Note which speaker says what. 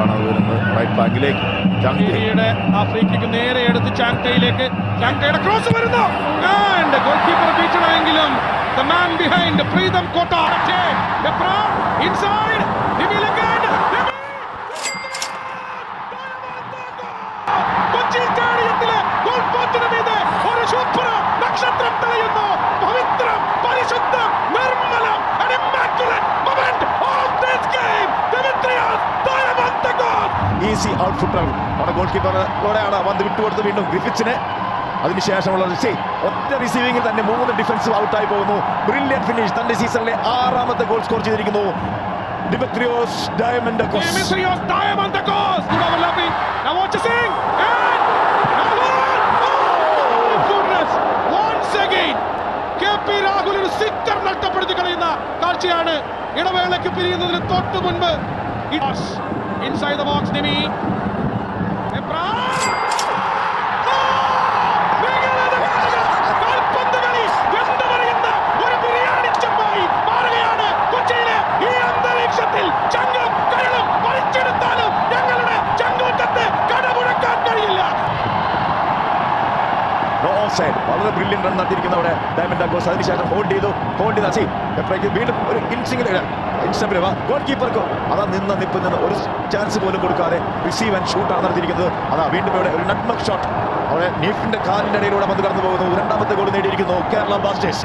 Speaker 1: ആണ് വരുന്നത്. റൈറ്റ് ബാക്കിലേക്ക്
Speaker 2: ആ ഫ്രീ കിക്ക് നേരെ എടുത്ത് ചാങ്ടയിലേക്ക്. ചാങ്ടയുടെ ക്രോസ് വരുന്നു. ആൻഡ് ഗോൾ കീപ്പർ വീഴ്ചണമെങ്കിലും the man behind Pritam Kotal inside Kochi സ്റ്റേഡിയത്തിലെ ഗോൾ പോസ്റ്റിന് മീതെ ഒരു സൂപ്പർ നക്ഷത്രം തെളിയുന്നു. പവിത്രം, പരിശുദ്ധം, നിർമ്മലം, an immaculate moment of this game. Dimitrios Diamantopoulos
Speaker 1: easy out footer അവിടെ ഗോൾ കീപ്പറോടെയാണ് പന്ത് വിട്ടുകൊടുത്ത് വീണ്ടും ഗ്രിഫിറ്റ്സിന്. അതിനുശേഷമുള്ള ഒറ്റ റിസീവിംഗിൽ തന്നെ 3 ഡിഫൻസീവ് ഔട്ടായി പോകുന്നു. Brilliant finish. തന്റെ സീസണിലെ 6ാമത്തെ ഗോൾ സ്കോർ ചെയ്തിരിക്കുന്നു Dimitrios Diamantopoulos.
Speaker 2: Dimitrios Diamantopoulos. Now watch this thing. Once again KP Rahul ഒരു സിക്സർ നഷ്ടപ്പെടുത്തി കളയുന്ന കാഴ്ചയാണ്. ഇടവേളയ്ക്ക് പിരിയുന്നതിന് തൊട്ട് മുൻപ് inside the box. Dimi
Speaker 1: വളരെ ബ്രില്യന്റ് റൺ നടത്തിയിരിക്കുന്ന അവിടെ ഡയമന്റോപoulos. അതിനുശേഷം ഹോൾഡ് ചെയ്തു വീണ്ടും ഒരു ഗോൾ കീപ്പർക്ക് അതാ നിപ്പിൽ നിന്ന് ഒരു ചാൻസ് പോലും കൊടുക്കാതെ റിസീവ് ആൻഡ് ഷൂട്ടാണ് നടത്തിയിരിക്കുന്നത്. അതാ വീണ്ടും ഇവിടെ ഒരു നട്ട്മക് ഷോട്ട് അവിടെ നീഫിന്റെ കാലിന്റെ ഇടയിലൂടെ പന്ത് കടന്നു പോകുന്നു. 2ാമത്തെ ഗോൾ നേടിയിരിക്കുന്നു കേരള ബ്ലാസ്റ്റേഴ്സ്.